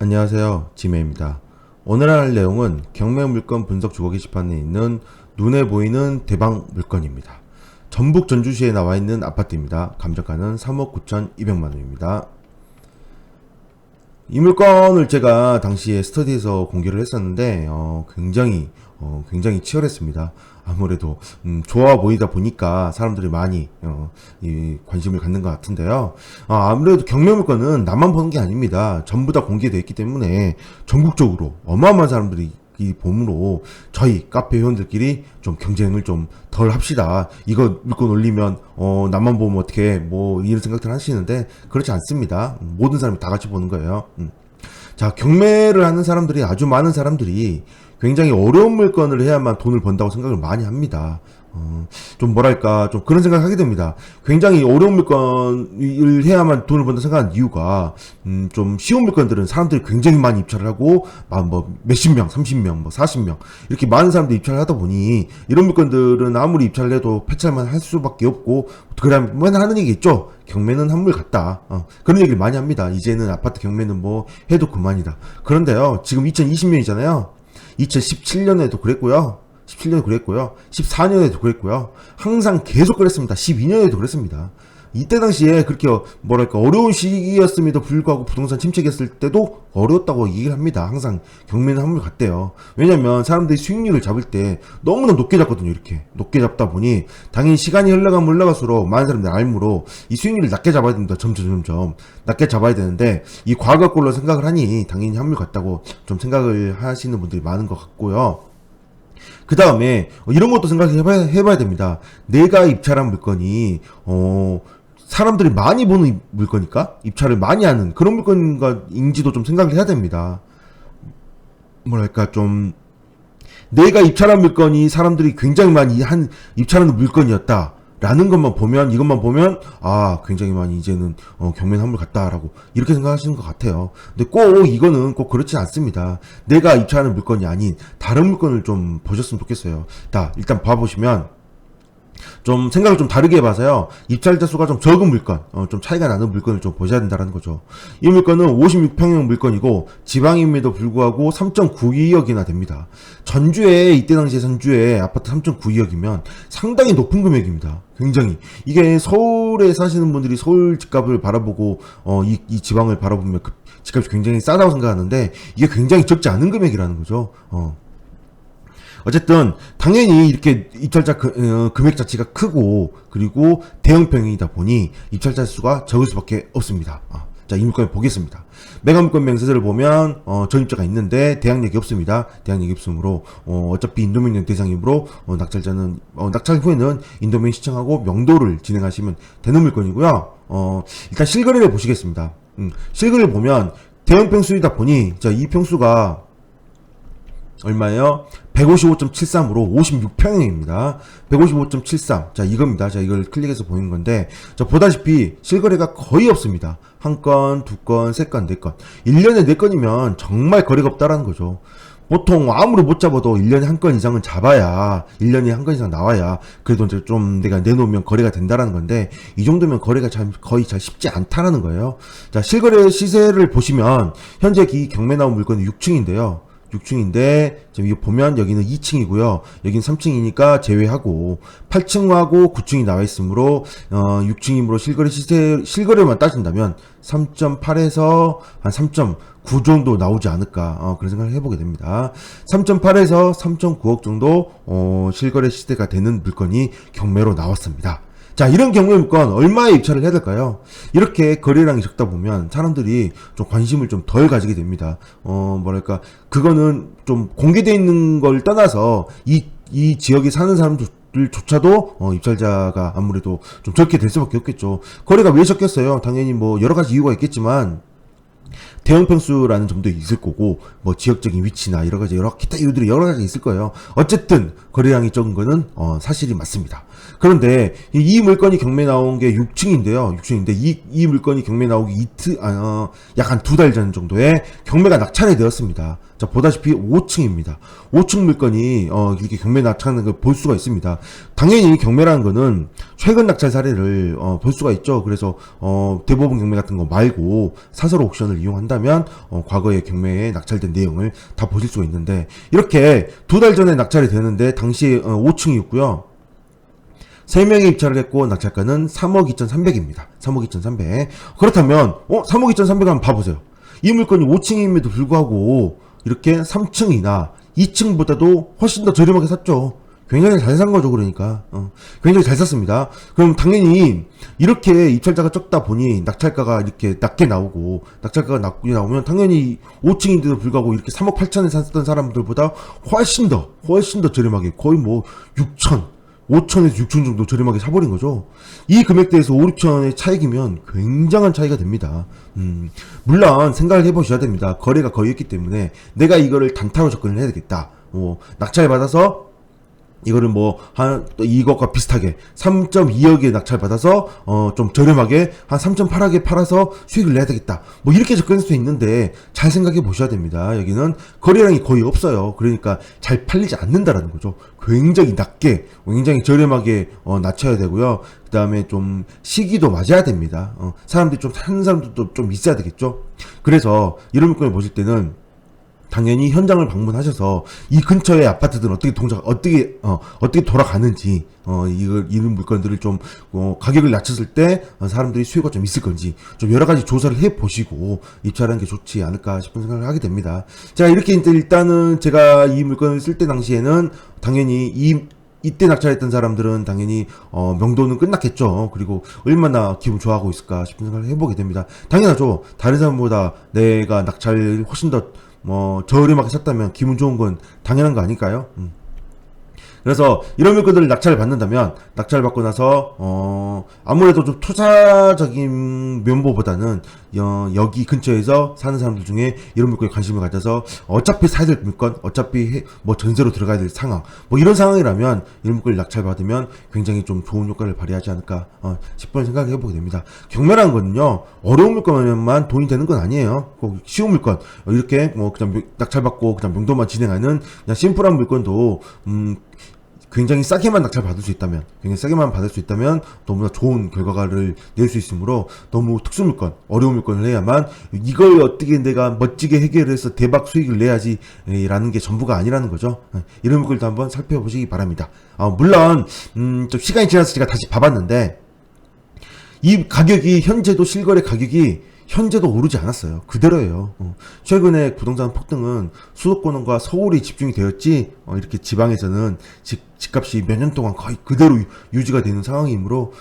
안녕하세요, 지메입니다. 오늘 할 내용은 경매 물건 분석 주거 게시판에 있는 눈에 보이는 대박 물건입니다. 전북 전주시에 나와 있는 아파트입니다. 감정가는 3억 9,200만원입니다. 이 물건을 제가 당시에 스터디에서 공개를 했었는데 굉장히 치열했습니다. 아무래도 좋아 보이다 보니까 사람들이 많이 이 관심을 갖는 것 같은데요. 아무래도 경매 물건은 나만 보는 게 아닙니다. 전부 다 공개되어 있기 때문에 전국적으로 어마어마한 사람들이 이 봄으로 저희 카페 회원들끼리 좀 경쟁을 좀 덜 합시다. 이거 물건 올리면 나만 보면 어떻게 뭐 이런 생각들 하시는데 그렇지 않습니다. 모든 사람이 다 같이 보는 거예요. 자, 경매를 하는 사람들이 아주 많은 사람들이 굉장히 어려운 물건을 해야만 돈을 번다고 생각을 많이 합니다. 좀 뭐랄까 좀 그런 생각을 하게 됩니다. 굉장히 어려운 물건을 해야만 돈을 번다 생각하는 이유가 좀 쉬운 물건들은 사람들이 굉장히 많이 입찰을 하고 뭐 몇십 명, 30명, 뭐 40명 이렇게 많은 사람들이 입찰을 하다 보니 이런 물건들은 아무리 입찰을 해도 폐찰만 할 수밖에 없고 그러면 맨날 하는 얘기 있죠. 경매는 한물 같다. 그런 얘기를 많이 합니다. 이제는 아파트 경매는 뭐 해도 그만이다. 그런데요, 지금 2020년이잖아요. 2017년에도 그랬고요. 17년에 그랬고요. 14년에도 그랬고요. 항상 계속 그랬습니다. 12년에도 그랬습니다. 이때 당시에 그렇게 뭐랄까 어려운 시기였음에도 불구하고 부동산 침체했을 때도 어려웠다고 얘기를 합니다. 항상 경매는 한물 같대요. 왜냐면 사람들이 수익률을 잡을 때 너무나 높게 잡거든요. 이렇게 높게 잡다 보니 당연히 시간이 흘러가면 흘러갈수록 많은 사람들이 알므로 이 수익률을 낮게 잡아야 됩니다. 점점 낮게 잡아야 되는데 이 과거 걸로 생각을 하니 당연히 한물 같다고 좀 생각을 하시는 분들이 많은 것 같고요. 그 다음에 이런 것도 생각해봐야 됩니다. 내가 입찰한 물건이 사람들이 많이 보는 물건이니까 입찰을 많이 하는 그런 물건인지도 좀 생각을 해야 됩니다. 뭐랄까 좀 내가 입찰한 물건이 사람들이 굉장히 많이 입찰하는 물건이었다 라는 것만 보면, 이것만 보면 굉장히 많이 이제는 경매는 한물 같다라고 이렇게 생각하시는 것 같아요. 근데 꼭 이거는 꼭 그렇지 않습니다. 내가 입찰하는 물건이 아닌 다른 물건을 좀 보셨으면 좋겠어요. 일단 봐보시면 좀 생각을 좀 다르게 해봐서요. 입찰자 수가 좀 적은 물건, 좀 차이가 나는 물건을 좀 보셔야 된다는 거죠. 이 물건은 56평형 물건이고 지방임에도 불구하고 3.92억이나 됩니다. 이때 당시에 전주에 아파트 3.92억이면 상당히 높은 금액입니다. 굉장히 이게 서울에 사시는 분들이 서울 집값을 바라보고 이 지방을 바라보면 그 집값이 굉장히 싸다고 생각하는데 이게 굉장히 적지 않은 금액이라는 거죠. 어쨌든 당연히 이렇게 입찰자 금액 자체가 크고 그리고 대형평이다 보니 입찰자 수가 적을 수밖에 없습니다. 자, 이 물건 보겠습니다. 매각 물건 명세서를 보면 전입자가 있는데 대항력이 없습니다. 대항력이 없으므로 어차피 인도명령 대상이므로 낙찰 후에는 인도명 시청하고 명도를 진행하시면 되는 물건이고요. 일단 실거래를 보시겠습니다. 실거래를 보면 대형평 수이다 보니 이 평수가 얼마예요? 155.73으로 56평형입니다. 155.73. 자, 이겁니다. 자, 이걸 클릭해서 보는 건데, 자, 보다시피 실거래가 거의 없습니다. 한 건, 두 건, 세 건, 네 건. 1년에 4건이면 정말 거래가 없다라는 거죠. 보통 아무리 못 잡아도 1년에 한 건 이상은 잡아야, 1년에 한 건 이상 나와야, 그래도 이제 좀 내가 내놓으면 거래가 된다라는 건데, 이 정도면 거래가 거의 잘 쉽지 않다라는 거예요. 자, 실거래 시세를 보시면, 현재 이 경매 나온 물건이 6층인데요. 6층인데 지금 이거 보면 여기는 2층이고요. 여기는 3층이니까 제외하고 8층하고 9층이 나와 있으므로 6층이므로 실거래만 따진다면 3.8에서 한 3.9 정도 나오지 않을까 그런 생각을 해보게 됩니다. 3.8에서 3.9억 정도 실거래 시세가 되는 물건이 경매로 나왔습니다. 자, 이런 경매 물건 얼마에 입찰을 해야 될까요? 이렇게 거래량이 적다 보면 사람들이 좀 관심을 좀 덜 가지게 됩니다. 뭐랄까 그거는 좀 공개되어 있는 걸 떠나서 이 지역에 사는 사람들조차도 입찰자가 아무래도 좀 적게 될 수밖에 없겠죠. 거래가 왜 적겠어요? 당연히 뭐 여러 가지 이유가 있겠지만 대형 평수라는 점도 있을 거고 뭐 지역적인 위치나 여러 기타 이유들이 여러 가지 있을 거예요. 어쨌든 거래량이 적은 거는 사실이 맞습니다. 그런데 이 물건이 경매 나온 게 6층인데요. 6층인데 이 물건이 경매 나오기 약 한 2달 전 정도에 경매가 낙찰이 되었습니다. 자, 보다시피 5층입니다. 5층 물건이 이렇게 경매 낙찰하는 걸 볼 수가 있습니다. 당연히 경매라는 거는 최근 낙찰 사례를 볼 수가 있죠. 그래서 대법원 경매 같은 거 말고 사설 옥션을 이용한다 한다면 과거의 경매에 낙찰된 내용을 다 보실 수가 있는데, 이렇게 2달 전에 낙찰이 되는데 당시 5층이었고요. 3명이 입찰을 했고 낙찰가는 3억 2,300입니다. 3억 2,300. 그렇다면 3억 2,300 한번 봐보세요. 이 물건이 5층임에도 불구하고 이렇게 3층이나 2층보다도 훨씬 더 저렴하게 샀죠. 굉장히 잘 산 거죠. 그러니까 굉장히 잘 샀습니다. 그럼 당연히 이렇게 입찰자가 적다 보니 낙찰가가 이렇게 낮게 나오고, 낙찰가가 낮게 나오면 당연히 5층인데도 불구하고 이렇게 3억 8천에 샀던 사람들보다 훨씬 더 저렴하게, 거의 뭐 6천 5천에서 6천 정도 저렴하게 사버린 거죠. 이 금액대에서 5, 6천의 차익이면 굉장한 차이가 됩니다. 물론 생각을 해보셔야 됩니다. 거래가 거의 했기 때문에 내가 이거를 단타로 접근을 해야 되겠다. 낙찰 받아서 이거를 이것과 비슷하게 3.2억에 낙찰 받아서 좀 저렴하게 한 3.8억에 팔아서 수익을 내야 되겠다. 이렇게 접근할 수 있는데, 잘 생각해 보셔야 됩니다. 여기는 거래량이 거의 없어요. 그러니까 잘 팔리지 않는다라는 거죠. 굉장히 낮게, 굉장히 저렴하게 낮춰야 되고요. 그 다음에 좀 시기도 맞아야 됩니다. 사람들이 좀 사는 사람들도 좀 있어야 되겠죠. 그래서 이런 물건을 보실 때는 당연히 현장을 방문하셔서 이 근처의 아파트들은 어떻게 돌아가는지, 이런 물건들을 좀, 가격을 낮췄을 때, 사람들이 수요가 좀 있을 건지, 좀 여러 가지 조사를 해 보시고 입찰하는 게 좋지 않을까 싶은 생각을 하게 됩니다. 자, 이렇게 일단은 제가 이 물건을 쓸 때 당시에는 당연히 이때 낙찰했던 사람들은 당연히 명도는 끝났겠죠. 그리고 얼마나 기분 좋아하고 있을까 싶은 생각을 해보게 됩니다. 당연하죠. 다른 사람보다 내가 낙찰 훨씬 더 저렴하게 샀다면 기분 좋은 건 당연한 거 아닐까요? 그래서 이런 물건들을 낙찰을 받는다면, 낙찰 받고 나서 아무래도 좀 투자적인 면보보다는 여기 근처에서 사는 사람들 중에 이런 물건에 관심을 가져서 어차피 사야 될 물건, 어차피 전세로 들어가야 될 상황, 이런 상황이라면 이런 물건을 낙찰 받으면 굉장히 좀 좋은 효과를 발휘하지 않을까 싶은 생각을 해보게 됩니다. 경매라는 거는요, 어려운 물건만 돈이 되는 건 아니에요. 꼭 쉬운 물건, 이렇게 그냥 낙찰 받고 그냥 명도만 진행하는 그냥 심플한 물건도 굉장히 싸게만 낙찰 받을 수 있다면, 너무나 좋은 결과를 낼 수 있으므로, 너무 특수 물건, 어려운 물건을 해야만, 이걸 어떻게 내가 멋지게 해결해서 대박 수익을 내야지 라는 게 전부가 아니라는 거죠. 이런 물건도 한번 살펴보시기 바랍니다. 물론 좀 시간이 지나서 제가 다시 봐봤는데, 이 가격이 현재도 실거래 가격이 현재도 오르지 않았어요. 그대로예요. 최근에 부동산 폭등은 수도권과 서울이 집중이 되었지, 이렇게 지방에서는 집값이 몇 년 동안 거의 그대로 유지가 되는 상황이므로,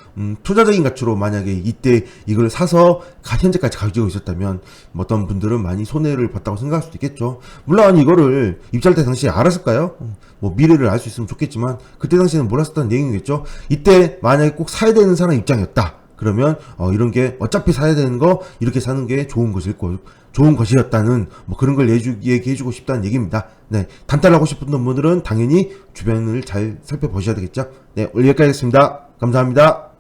투자적인 가치로 만약에 이때 이걸 사서 현재까지 가지고 있었다면 어떤 분들은 많이 손해를 봤다고 생각할 수도 있겠죠. 물론 이거를 입찰때 당시에 알았을까요? 미래를 알 수 있으면 좋겠지만, 그때 당시에는 몰랐었다는 얘기겠죠. 이때 만약에 꼭 사야 되는 사람 입장이었다, 그러면 이런 게 어차피 사야 되는 거 이렇게 사는 게 좋은 것이었다는 그런 걸 얘기해주고 싶다는 얘기입니다. 네, 단타를 하고 싶은 분들은 당연히 주변을 잘 살펴보셔야 되겠죠. 네, 오늘 여기까지 하겠습니다. 감사합니다.